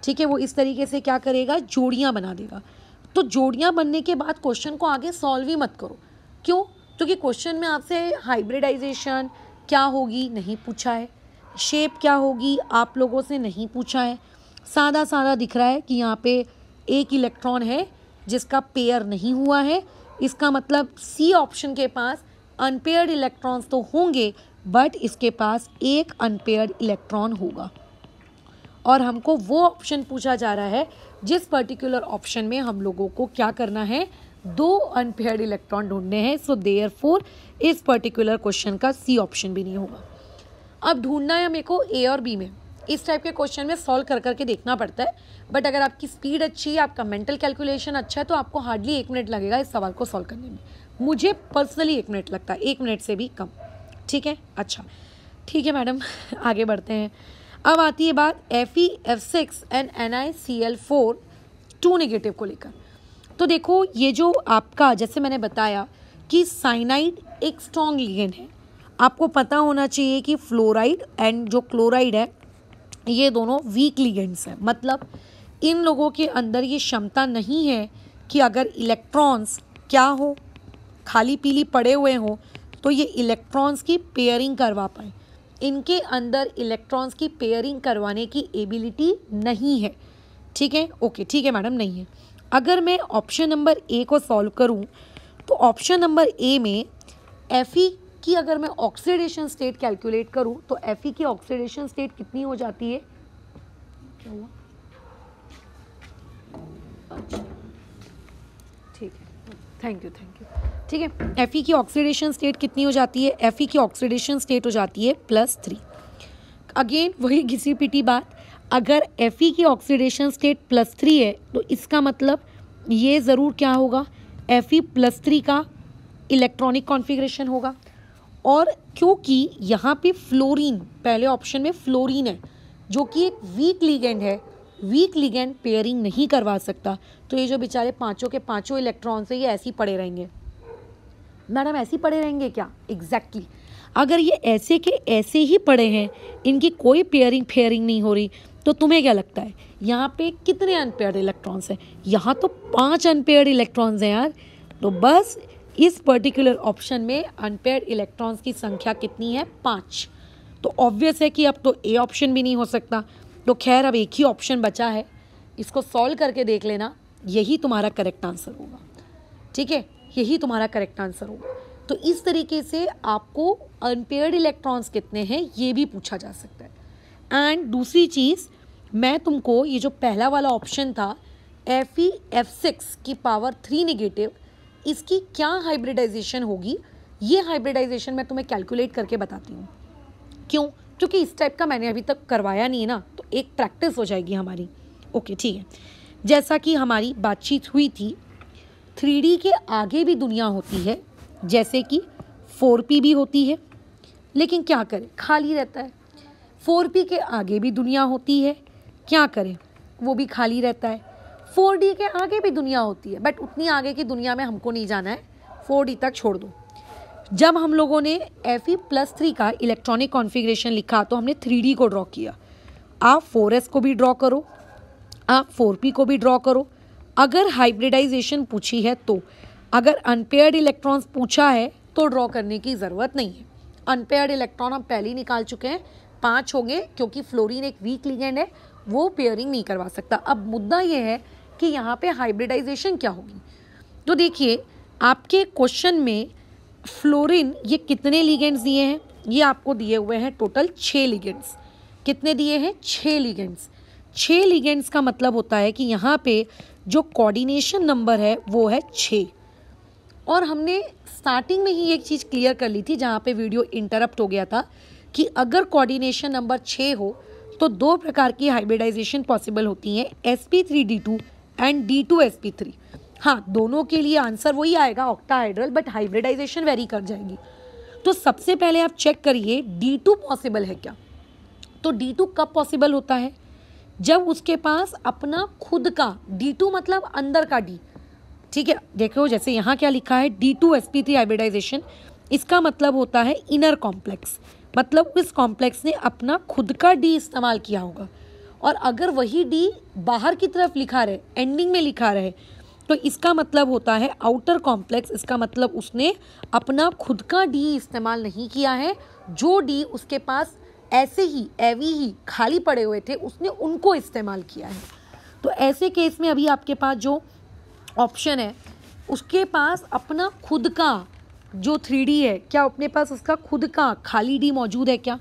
ठीक है, वो इस तरीके से क्या करेगा, जोड़ियाँ बना देगा। तो जोड़ियाँ बनने के बाद क्वेश्चन को आगे सॉल्व ही मत करो। क्यों? क्योंकि क्वेश्चन में आपसे हाइब्रिडाइजेशन क्या होगी नहीं पूछा है, शेप क्या होगी आप लोगों से नहीं पूछा है, सादा सादा दिख रहा है कि यहाँ पे एक इलेक्ट्रॉन है जिसका पेयर नहीं हुआ है। इसका मतलब C ऑप्शन के पास अनपेयर्ड इलेक्ट्रॉन्स तो होंगे बट इसके पास एक अनपेयर्ड इलेक्ट्रॉन होगा, और हमको वो ऑप्शन पूछा जा रहा है जिस पर्टिकुलर ऑप्शन में हम लोगों को क्या करना है, 2 अनपेयर्ड इलेक्ट्रॉन ढूंढने हैं। सो देयरफॉर इस पर्टिकुलर क्वेश्चन का C ऑप्शन भी नहीं होगा। अब ढूंढना है मेरे को A और B में। इस टाइप के क्वेश्चन में सॉल्व कर करके देखना पड़ता है, बट अगर आपकी स्पीड अच्छी है, आपका मेंटल कैलकुलेशन अच्छा है तो आपको हार्डली 1 मिनट लगेगा इस सवाल को सॉल्व करने में। मुझे पर्सनली 1 मिनट लगता है, 1 मिनट से भी कम, ठीक है। अच्छा ठीक है मैडम, आगे बढ़ते हैं। अब आती है बात Fe(F6) एंड NiCl4 2 नेगेटिव को लेकर। तो देखो ये जो आपका, जैसे मैंने बताया कि साइनाइड एक स्ट्रॉन्ग लिगेंड है, आपको पता होना चाहिए कि फ्लोराइड एंड जो क्लोराइड है ये दोनों वीक लिगेंड्स हैं। मतलब इन लोगों के अंदर ये क्षमता नहीं है कि अगर इलेक्ट्रॉन्स क्या हो, खाली पीली पड़े हुए हों तो ये इलेक्ट्रॉन्स की पेयरिंग करवा पाए। इनके अंदर इलेक्ट्रॉन्स की पेयरिंग करवाने की एबिलिटी नहीं है, ठीक है। ओके ठीक है मैडम, नहीं है। अगर मैं ऑप्शन नंबर ए को सॉल्व करूं तो ऑप्शन नंबर ए में Fe की अगर मैं ऑक्सीडेशन स्टेट कैलकुलेट करूं तो Fe की ऑक्सीडेशन स्टेट कितनी हो जाती है? क्या हुआ? अच्छा ठीक है, थैंक यू। ठीक है, Fe की ऑक्सीडेशन स्टेट कितनी हो जाती है? Fe की ऑक्सीडेशन स्टेट हो जाती है +3। अगेन वही घिसी पिटी बात, अगर Fe की ऑक्सीडेशन स्टेट +3 है तो इसका मतलब ये ज़रूर क्या होगा? Fe+3 का इलेक्ट्रॉनिक कॉन्फ़िगरेशन होगा। और क्योंकि यहाँ पे फ्लोरीन, पहले ऑप्शन में फ्लोरीन है जो कि एक वीक लिगेंड है, वीक लिगेंड पेयरिंग नहीं करवा सकता, तो ये जो बेचारे पांचों के पांचों इलेक्ट्रॉन्स हैं ये ऐसे ही पड़े रहेंगे। मैडम ऐसे ही पड़े रहेंगे क्या? एग्जैक्टली अगर ये ऐसे के ऐसे ही पड़े हैं, इनकी कोई पेयरिंग नहीं हो रही, तो तुम्हें क्या लगता है यहाँ पे कितने अनपेयर्ड इलेक्ट्रॉन्स हैं? यहाँ तो 5 अनपेयर्ड इलेक्ट्रॉन्स हैं यार। तो बस इस पर्टिकुलर ऑप्शन में अनपेयर्ड इलेक्ट्रॉन्स की संख्या कितनी है? 5। तो ऑब्वियस है कि अब तो ए ऑप्शन भी नहीं हो सकता। तो खैर अब एक ही ऑप्शन बचा है, इसको सॉल्व करके देख लेना, यही तुम्हारा करेक्ट आंसर होगा। ठीक है, यही तुम्हारा करेक्ट आंसर होगा। तो इस तरीके से आपको अनपेयर्ड इलेक्ट्रॉन्स कितने हैं ये भी पूछा जा सकता है। एंड दूसरी चीज़, मैं तुमको ये जो पहला वाला ऑप्शन था FeF6 की पावर 3 नेगेटिव, इसकी क्या हाइब्रिडाइजेशन होगी, ये हाइब्रिडाइजेशन मैं तुम्हें कैलकुलेट करके बताती हूँ। क्यों? क्योंकि इस टाइप का मैंने अभी तक करवाया नहीं है ना, तो एक प्रैक्टिस हो जाएगी हमारी। ओके ठीक है, जैसा कि हमारी बातचीत हुई थी 3D के आगे भी दुनिया होती है, जैसे कि 4P भी होती है, लेकिन क्या करें खाली रहता है। 4P के आगे भी दुनिया होती है, क्या करें वो भी खाली रहता है। 4D के आगे भी दुनिया होती है, बट उतनी आगे की दुनिया में हमको नहीं जाना है, 4D तक छोड़ दो। जब हम लोगों ने Fe+3 का इलेक्ट्रॉनिक कॉन्फ़िगरेशन लिखा तो हमने 3D को ड्रॉ किया। आप 4S को भी ड्रॉ करो, आप 4P को भी ड्रॉ करो। अगर हाइब्रिडाइजेशन पूछी है तो, अगर अनपेयर्ड इलेक्ट्रॉन्स पूछा है तो ड्रॉ करने की ज़रूरत नहीं है। अनपेयर्ड इलेक्ट्रॉन हम पहले ही निकाल चुके हैं, 5 होंगे, क्योंकि फ्लोरीन एक वीक लिगेंड है, वो पेयरिंग नहीं करवा सकता। अब मुद्दा ये है कि यहाँ पे हाइब्रिडाइजेशन क्या होगी। तो देखिए आपके क्वेश्चन में फ्लोरीन ये कितने लिगेंड्स दिए हैं? ये आपको दिए हुए हैं टोटल 6 लिगेंड्स। कितने दिए हैं? 6 लिगेंड्स। 6 लिगेंड्स का मतलब होता है कि यहाँ पे जो कोऑर्डिनेशन नंबर है वो है 6। और हमने स्टार्टिंग में ही एक चीज़ क्लियर कर ली थी जहाँ पे वीडियो इंटरप्ट हो गया था कि अगर कोऑर्डिनेशन नंबर 6 हो तो 2 प्रकार की हाइब्रिडाइजेशन पॉसिबल होती हैं, sp3d2 एंड d2sp3। हाँ, दोनों के लिए आंसर वही आएगा ऑक्टाहाइड्रल, बट हाइब्रिडाइजेशन वेरी कर जाएगी। तो सबसे पहले आप चेक करिए D2 पॉसिबल है क्या। तो D2 कब पॉसिबल होता है? जब उसके पास अपना खुद का D2 मतलब अंदर का D। ठीक है, देखो जैसे यहाँ क्या लिखा है D2sp3 हाइब्रिडाइजेशन, इसका मतलब होता है इनर कॉम्प्लेक्स, मतलब इस कॉम्प्लेक्स ने अपना खुद का D इस्तेमाल किया होगा। और अगर वही D बाहर की तरफ लिखा रहे, एंडिंग में लिखा रहे, तो इसका मतलब होता है आउटर कॉम्प्लेक्स। इसका मतलब उसने अपना खुद का D इस्तेमाल नहीं किया है, जो D उसके पास ऐसे ही एवी ही खाली पड़े हुए थे उसने उनको इस्तेमाल किया है। तो ऐसे केस में अभी आपके पास जो ऑप्शन है उसके पास अपना खुद का जो 3D है, क्या अपने पास उसका खुद का खाली D मौजूद है क्या?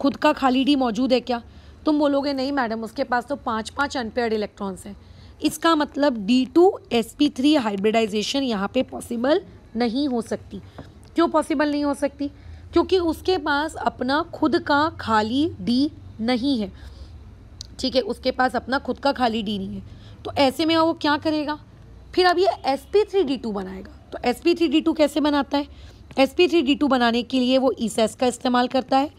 खुद का खाली D मौजूद है क्या? तुम बोलोगे नहीं मैडम उसके पास तो 5 अनपेयर्ड इलेक्ट्रॉन्स हैं। इसका मतलब D2sp3 हाइब्रिडाइजेशन यहाँ पे पॉसिबल नहीं हो सकती। क्यों पॉसिबल नहीं हो सकती? क्योंकि उसके पास अपना खुद का खाली D नहीं है। ठीक है, उसके पास अपना खुद का खाली D नहीं है, तो ऐसे में वो क्या करेगा? फिर अब ये sp3d2 बनाएगा। तो sp3d2 कैसे बनाता है? sp3d2 बनाने के लिए वो ESAS का इस्तेमाल करता है,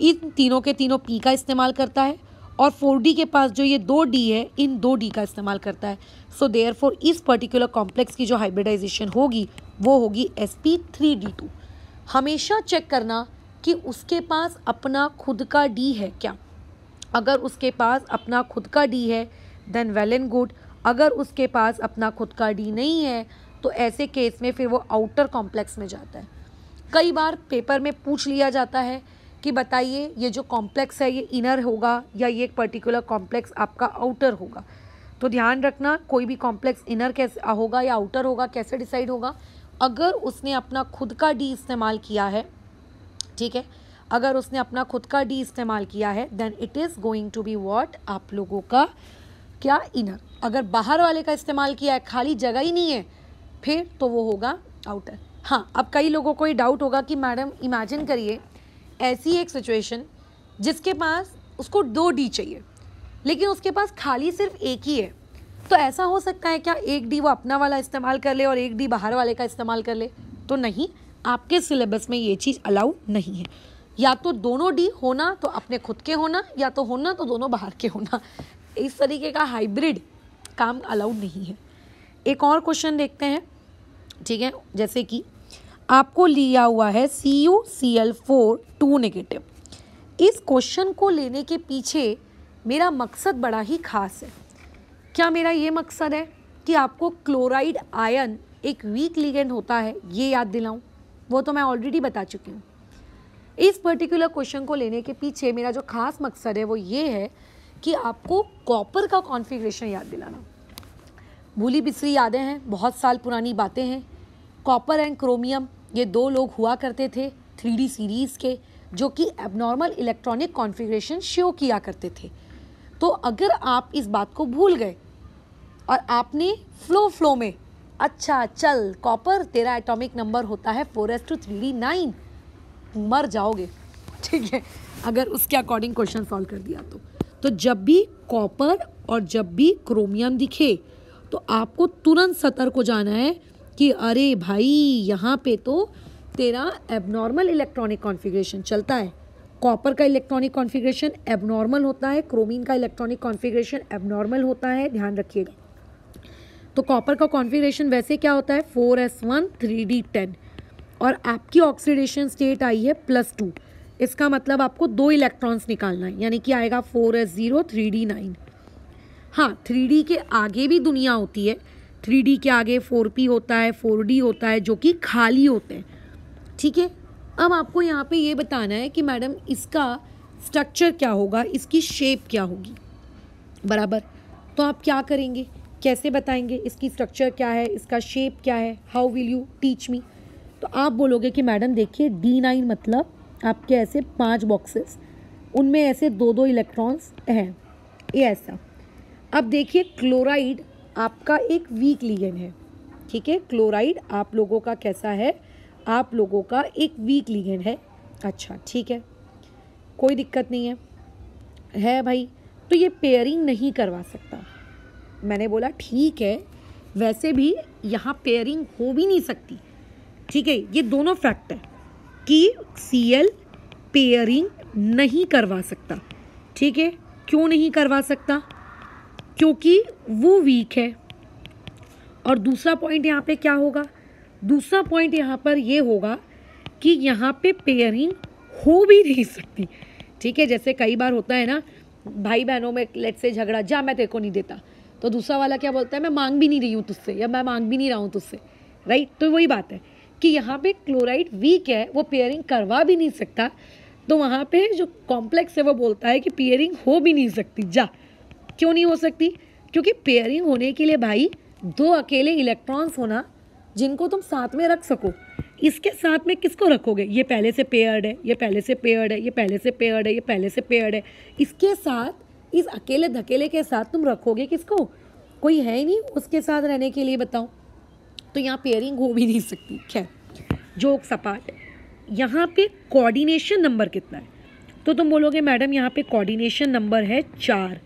इन तीनों के तीनों P का इस्तेमाल करता है, और 4D के पास जो ये 2D है इन 2D का इस्तेमाल करता है। सो देयरफॉर इस पर्टिकुलर कॉम्प्लेक्स की जो हाइब्रिडाइजेशन होगी वो होगी sp3d2। हमेशा चेक करना कि उसके पास अपना खुद का D है क्या। अगर उसके पास अपना खुद का D है देन वेल एंड गुड। अगर उसके पास अपना खुद का D नहीं है तो ऐसे केस में फिर वो आउटर कॉम्प्लेक्स में जाता है। कई बार पेपर में पूछ लिया जाता है कि बताइए ये जो कॉम्प्लेक्स है ये इनर होगा या ये एक पर्टिकुलर कॉम्प्लेक्स आपका आउटर होगा। तो ध्यान रखना, कोई भी कॉम्प्लेक्स इनर कैसे होगा या आउटर होगा, कैसे डिसाइड होगा, अगर उसने अपना खुद का डी इस्तेमाल किया है, ठीक है, अगर उसने अपना खुद का डी इस्तेमाल किया है then it is going to be what, आप लोगों का क्या, इनर। अगर बाहर वाले का इस्तेमाल किया है, खाली जगह ही नहीं है, फिर तो वो होगा आउटर। हाँ, अब कई लोगों को ये डाउट होगा कि मैडम इमेजिन करिए ऐसी एक सिचुएशन जिसके पास उसको 2 डी चाहिए लेकिन उसके पास खाली सिर्फ एक ही है, तो ऐसा हो सकता है क्या एक डी वो अपना वाला इस्तेमाल कर ले और एक डी बाहर वाले का इस्तेमाल कर ले? तो नहीं, आपके सिलेबस में ये चीज़ अलाउ नहीं है। या तो दोनों डी होना तो अपने खुद के होना, या तो होना तो दोनों बाहर के होना। इस तरीके का हाइब्रिड काम अलाउड नहीं है। एक और क्वेश्चन देखते हैं, ठीक है, जैसे कि आपको लिया हुआ है CuCl4 2 नेगेटिव। इस क्वेश्चन को लेने के पीछे मेरा मकसद बड़ा ही खास है। क्या मेरा ये मकसद है कि आपको क्लोराइड आयन एक वीक लिगेंड होता है ये याद दिलाऊं? वो तो मैं ऑलरेडी बता चुकी हूँ। इस पर्टिकुलर क्वेश्चन को लेने के पीछे मेरा जो खास मकसद है वो ये है कि आपको कॉपर का कॉन्फ़िगरेशन याद दिलाना। भूली बिसरी यादें हैं, बहुत साल पुरानी बातें हैं। कॉपर एंड क्रोमियम ये 2 लोग हुआ करते थे 3D सीरीज़ के, जो कि एबनॉर्मल इलेक्ट्रॉनिक कॉन्फ़िगरेशन शो किया करते थे। तो अगर आप इस बात को भूल गए और आपने फ्लो में अच्छा चल कॉपर तेरा एटॉमिक नंबर होता है 4s2 3d9, मर जाओगे, ठीक है, अगर उसके अकॉर्डिंग क्वेश्चन सॉल्व कर दिया तो जब भी कॉपर और जब भी क्रोमियम दिखे तो आपको तुरंत सतर्क हो जाना है कि अरे भाई यहाँ पे तो तेरा एबनॉर्मल इलेक्ट्रॉनिक कॉन्फ़िगरेशन चलता है। कॉपर का इलेक्ट्रॉनिक कॉन्फ़िगरेशन एबनॉर्मल होता है, क्रोमीन का इलेक्ट्रॉनिक कॉन्फ़िगरेशन एबनॉर्मल होता है, ध्यान रखिएगा। तो कॉपर का कॉन्फ़िगरेशन वैसे क्या होता है 4s1 3d10 और आपकी ऑक्सीडेशन स्टेट आई है +2। इसका मतलब आपको 2 इलेक्ट्रॉन्स निकालना है, यानी कि आएगा 4s0 3d9। हाँ, 3D के आगे भी दुनिया होती है। 3D के आगे 4p होता है, 4d होता है, जो कि खाली होते हैं, ठीक है। अब आपको यहाँ पे ये बताना है कि मैडम इसका स्ट्रक्चर क्या होगा, इसकी शेप क्या होगी, बराबर। तो आप क्या करेंगे, कैसे बताएंगे इसकी स्ट्रक्चर क्या है, इसका शेप क्या है, how will you teach me? तो आप बोलोगे कि मैडम देखिए D9 मतलब आपके ऐसे 5 बॉक्सेस, उनमें ऐसे 2-2 इलेक्ट्रॉन्स हैं, ये ऐसा। अब देखिए क्लोराइड आपका एक वीक लिगेंड है, ठीक है, क्लोराइड आप लोगों का कैसा है, आप लोगों का एक वीक लिगेंड है। अच्छा ठीक है, कोई दिक्कत नहीं है भाई, तो ये पेयरिंग नहीं करवा सकता। मैंने बोला ठीक है, वैसे भी यहाँ पेयरिंग हो भी नहीं सकती, ठीक है, ये दोनों फैक्ट है कि Cl पेयरिंग नहीं करवा सकता, ठीक है। क्यों नहीं करवा सकता? क्योंकि वो वीक है। और दूसरा पॉइंट यहाँ पे क्या होगा, दूसरा पॉइंट यहाँ पर ये होगा कि यहाँ पे पेयरिंग हो भी नहीं सकती, ठीक है। जैसे कई बार होता है ना भाई बहनों में, लेट से झगड़ा, जा मैं तेरे को नहीं देता, तो दूसरा वाला क्या बोलता है, मैं मांग भी नहीं रही हूँ तुझसे, या मैं मांग भी नहीं रहा हूँ तुझसे, राइट। तो वही बात है कि यहाँ पे क्लोराइड वीक है, वो पेयरिंग करवा भी नहीं सकता, तो वहाँ पे जो कॉम्प्लेक्स है वो बोलता है कि पेयरिंग हो भी नहीं सकती। जा, क्यों नहीं हो सकती? क्योंकि पेयरिंग होने के लिए भाई 2 अकेले इलेक्ट्रॉन्स होना जिनको तुम साथ में रख सको। इसके साथ में किसको रखोगे? ये पहले से पेयर्ड है, ये पहले से पेयर्ड है, ये पहले से पेयर्ड है, ये पहले से पेयर्ड है। इसके साथ, इस अकेले धकेले के साथ तुम रखोगे किसको? कोई है ही नहीं उसके साथ रहने के लिए, बताओ। तो यहाँ पेयरिंग हो भी नहीं सकती। खैर, जोक सपाट है। यहाँ पे कोऑर्डिनेशन नंबर कितना है? तो तुम बोलोगे मैडम यहाँ पे कोऑर्डिनेशन नंबर है 4।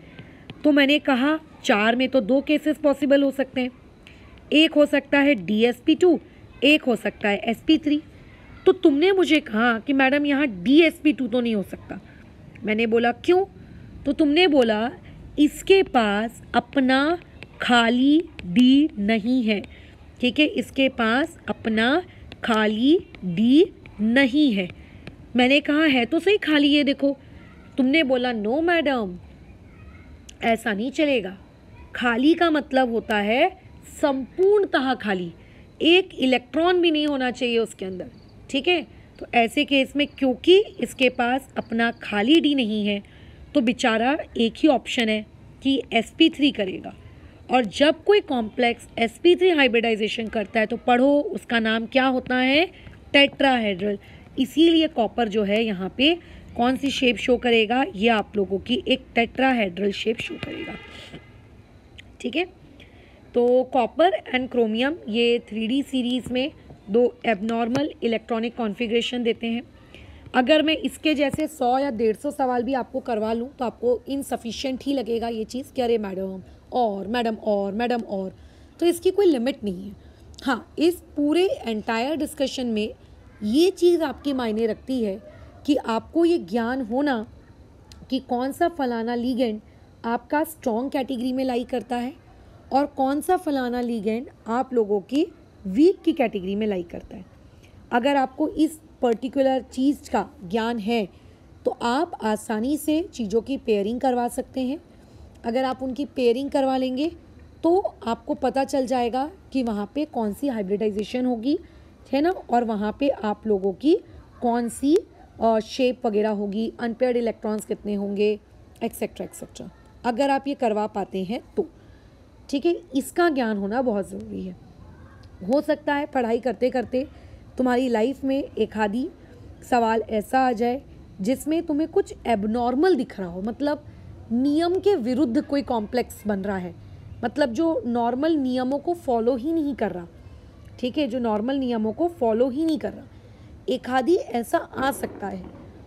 तो मैंने कहा 4 में तो 2 केसेस पॉसिबल हो सकते हैं। एक हो सकता है DsP2, एक हो सकता है sp3। तो तुमने मुझे कहा कि मैडम यहाँ DsP2 तो नहीं हो सकता। मैंने बोला क्यों? तो तुमने बोला इसके पास अपना खाली D नहीं है, ठीक है, इसके पास अपना खाली D नहीं है। मैंने कहा है तो सही खाली, ये देखो। तुमने बोला नो मैडम, ऐसा नहीं चलेगा। खाली का मतलब होता है संपूर्णतः खाली, एक इलेक्ट्रॉन भी नहीं होना चाहिए उसके अंदर, ठीक है। तो ऐसे केस में क्योंकि इसके पास अपना खाली डी नहीं है, तो बेचारा एक ही ऑप्शन है कि sp3 करेगा। और जब कोई कॉम्प्लेक्स sp3 हाइब्रिडाइजेशन करता है तो पढ़ो उसका नाम क्या होता है, टेट्राहेड्रल। इसीलिए कॉपर जो है यहाँ पे कौन सी शेप शो करेगा, ये आप लोगों की एक टेट्राहेड्रल शेप शो करेगा। ठीक है, तो कॉपर एंड क्रोमियम ये 3D सीरीज में दो एबनॉर्मल इलेक्ट्रॉनिक कॉन्फ़िगरेशन देते हैं। अगर मैं इसके जैसे 100 या 150 सवाल भी आपको करवा लूँ तो आपको इनसफिशिएंट ही लगेगा ये चीज़ कि अरे मैडम और मैडम और मैडम और, तो इसकी कोई लिमिट नहीं है। हाँ, इस पूरे एंटायर डिस्कशन में ये चीज़ आपकी मायने रखती है कि आपको ये ज्ञान होना कि कौन सा फलाना लीगेंड आपका स्ट्रॉन्ग कैटेगरी में लाई करता है और कौन सा फलाना लीगेंड आप लोगों की वीक की कैटेगरी में लाई करता है। अगर आपको इस पर्टिकुलर चीज़ का ज्ञान है तो आप आसानी से चीज़ों की पेयरिंग करवा सकते हैं। अगर आप उनकी पेयरिंग करवा लेंगे तो आपको पता चल जाएगा कि वहाँ पे कौन सी हाइब्रिडाइजेशन होगी, है ना, और वहाँ पे आप लोगों की कौन सी शेप वगैरह होगी, अनपेयर्ड इलेक्ट्रॉन्स कितने होंगे, एक्सेट्रा एक्सेट्रा। अगर आप ये करवा पाते हैं तो ठीक है, इसका ज्ञान होना बहुत ज़रूरी है। हो सकता है पढ़ाई करते करते तुम्हारी लाइफ में एक आधी सवाल ऐसा आ जाए जिसमें तुम्हें कुछ एबनॉर्मल दिख रहा हो, मतलब नियम के विरुद्ध कोई कॉम्प्लेक्स बन रहा है, मतलब जो नॉर्मल नियमों को फॉलो ही नहीं कर रहा। ठीक है, जो नॉर्मल नियमों को फॉलो ही नहीं कर रहा, एक आधी ऐसा आ सकता है।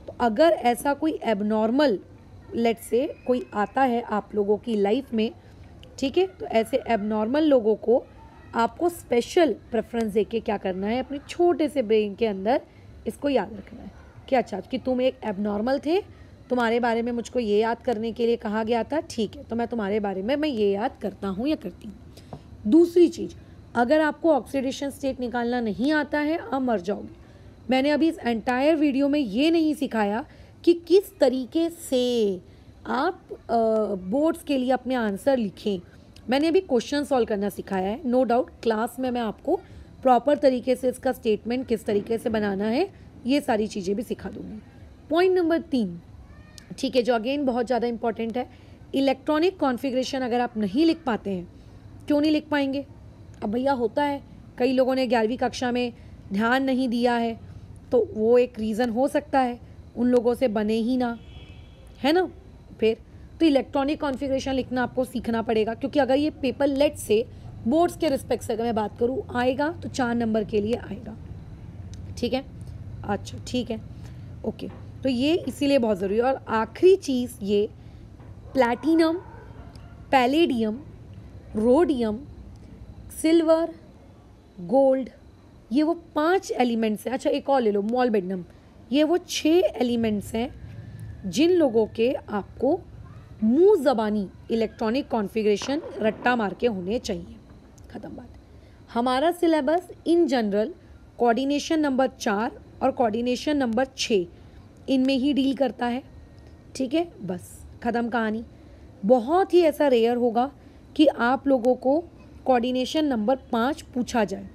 तो अगर ऐसा कोई एबनॉर्मल लेट से कोई आता है आप लोगों की लाइफ में, ठीक है, तो ऐसे एबनॉर्मल लोगों को आपको स्पेशल प्रेफरेंस देके क्या करना है, अपने छोटे से ब्रेन के अंदर इसको याद रखना है कि अच्छा कि तुम एक एबनॉर्मल थे, तुम्हारे बारे में मुझको ये याद करने के लिए कहा गया था, ठीक है, तो मैं तुम्हारे बारे में मैं ये याद करता हूँ या करती हूँ। दूसरी चीज़, अगर आपको ऑक्सीडेशन स्टेट निकालना नहीं आता है आप मर जाओगे। मैंने अभी इस एंटायर वीडियो में ये नहीं सिखाया कि किस तरीके से आप बोर्ड्स के लिए अपने आंसर लिखें। मैंने अभी क्वेश्चन सॉल्व करना सिखाया है। नो डाउट क्लास में मैं आपको प्रॉपर तरीके से इसका स्टेटमेंट किस तरीके से बनाना है ये सारी चीज़ें भी सिखा दूँगी। पॉइंट नंबर 3, ठीक है, जो अगेन बहुत ज़्यादा इंपॉर्टेंट है, इलेक्ट्रॉनिक कॉन्फ़िगरेशन अगर आप नहीं लिख पाते हैं, क्यों नहीं लिख पाएंगे? अब भैया होता है कई लोगों ने 11वीं कक्षा में ध्यान नहीं दिया है, तो वो एक रीज़न हो सकता है, उन लोगों से बने ही ना, है ना। फिर तो इलेक्ट्रॉनिक कॉन्फ़िगरेशन लिखना आपको सीखना पड़ेगा, क्योंकि अगर ये पेपर लेट से बोर्ड्स के रिस्पेक्ट से अगर मैं बात करूँ आएगा तो 4 नंबर के लिए आएगा। ठीक है, अच्छा ठीक है, ओके, तो ये इसीलिए बहुत ज़रूरी है। और आखिरी चीज़ ये platinum, palladium, rhodium, silver, gold, ये वो 5 एलिमेंट्स हैं। अच्छा एक और ले लो, मॉलिब्डेनम, ये वो 6 एलिमेंट्स हैं जिन लोगों के आपको मुंह ज़बानी इलेक्ट्रॉनिक कॉन्फ़िगरेशन रट्टा मार के होने चाहिए। ख़त्म बात। हमारा syllabus in general coordination number 4 और कोऑर्डिनेशन नंबर 6 इनमें ही डील करता है। ठीक है, बस ख़त्म कहानी। बहुत ही ऐसा रेयर होगा कि आप लोगों को कोऑर्डिनेशन नंबर 5 पूछा जाए।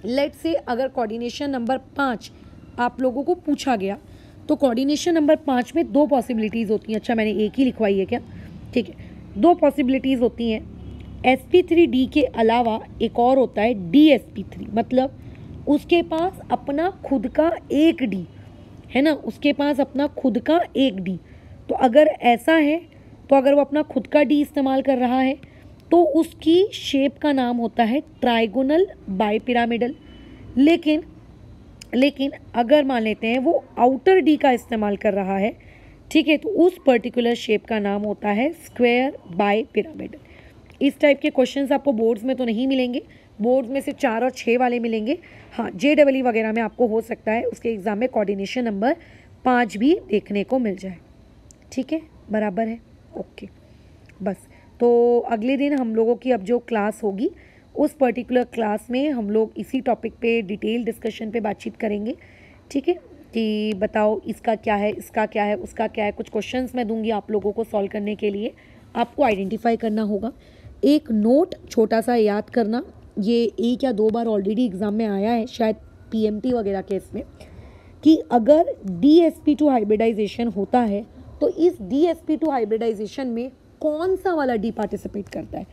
लेट से अगर कोऑर्डिनेशन नंबर 5 आप लोगों को पूछा गया तो कोऑर्डिनेशन नंबर 5 में 2 पॉसिबिलिटीज़ होती हैं। अच्छा मैंने एक ही लिखवाई है क्या? ठीक है, 2 पॉसिबिलिटीज़ होती हैं। sp3d के अलावा एक और होता है dsp3, मतलब उसके पास अपना खुद का एक डी है ना, उसके पास अपना खुद का एक डी। तो अगर ऐसा है तो अगर वो अपना खुद का डी इस्तेमाल कर रहा है तो उसकी शेप का नाम होता है ट्राइगोनल बाइपिरामिडल। लेकिन अगर मान लेते हैं वो आउटर डी का इस्तेमाल कर रहा है, ठीक है, तो उस पर्टिकुलर शेप का नाम होता है स्क्वायर बाइपिरामिडल। इस टाइप के क्वेश्चंस आपको बोर्ड्स में तो नहीं मिलेंगे, बोर्ड्स में से 4 और 6 वाले मिलेंगे। हाँ, JEE वगैरह में आपको हो सकता है उसके एग्ज़ाम में कोऑर्डिनेशन नंबर 5 भी देखने को मिल जाए। ठीक है, बराबर है, ओके। बस तो अगले दिन हम लोगों की अब जो क्लास होगी उस पर्टिकुलर क्लास में हम लोग इसी टॉपिक पे डिटेल डिस्कशन पे बातचीत करेंगे। ठीक है, कि बताओ इसका क्या है, इसका क्या है, उसका क्या है। कुछ क्वेश्चंस मैं दूंगी आप लोगों को सॉल्व करने के लिए, आपको आइडेंटिफाई करना होगा। एक नोट छोटा सा याद करना, ये 1 या 2 बार ऑलरेडी एग्ज़ाम में आया है शायद PMT वगैरह के इसमें, कि अगर DsP2 हाइब्रिडाइजेशन होता है तो इस DsP2 हाइब्रिडाइजेशन में कौन सा वाला डी पार्टिसिपेट करता है।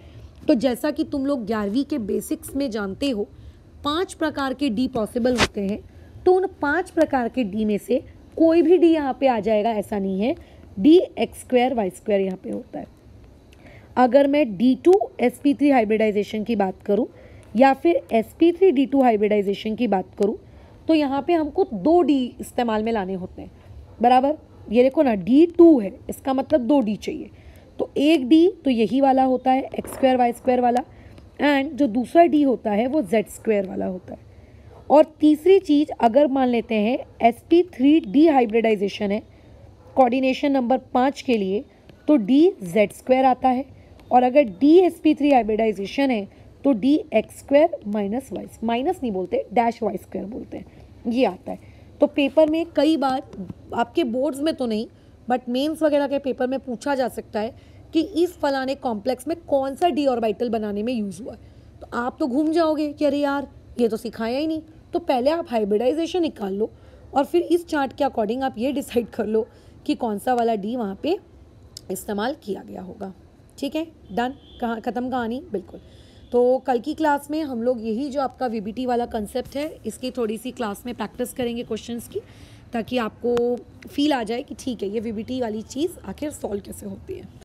तो जैसा कि तुम लोग 11वीं के बेसिक्स में जानते हो 5 प्रकार के डी पॉसिबल होते हैं, तो उन 5 प्रकार के डी में से कोई भी डी यहाँ पे आ जाएगा ऐसा नहीं है। D X square Y square यहाँ पे होता है। अगर मैं D2 sp3 हाइब्रिडाइजेशन की बात करूँ या फिर sp3 D2 हाइब्रिडाइजेशन की बात करूँ तो यहाँ पे हमको 2 डी इस्तेमाल में लाने होते हैं, बराबर। ये देखो ना, D2 है, इसका मतलब 2 डी चाहिए। तो एक डी तो यही वाला होता है एक्स स्क्वायर वाई स्क्वायर वाला, एंड जो दूसरा डी होता है वो जेड स्क्वायर वाला होता है। और तीसरी चीज़ अगर मान लेते हैं sp3d हाइब्रिडाइजेशन है कोऑर्डिनेशन नंबर 5 के लिए, तो डी जेड स्क्वायर आता है। और अगर डी sp3 हाइब्रिडाइजेशन है तो D X square minus Y, minus नहीं बोलते, डैश वाई स्क्वायर बोलते हैं, ये आता है। तो पेपर में कई बार, आपके बोर्ड्स में तो नहीं बट मेंस वगैरह के पेपर में पूछा जा सकता है कि इस फलाने कॉम्प्लेक्स में कौन सा डी ऑर्बिटल बनाने में यूज़ हुआ है। तो आप तो घूम जाओगे कि अरे यार ये तो सिखाया ही नहीं। तो पहले आप हाइब्रिडाइजेशन निकाल लो और फिर इस चार्ट के अकॉर्डिंग आप ये डिसाइड कर लो कि कौन सा वाला डी वहाँ पे इस्तेमाल किया गया होगा। ठीक है, डन, कहाँ ख़त्म कहानी, बिल्कुल। तो कल की क्लास में हम लोग यही जो आपका वीबीटी वाला कंसेप्ट है इसकी थोड़ी सी क्लास में प्रैक्टिस करेंगे क्वेश्चंस की, ताकि आपको फील आ जाए कि ठीक है ये वीबीटी वाली चीज़ आखिर सॉल्व कैसे होती है।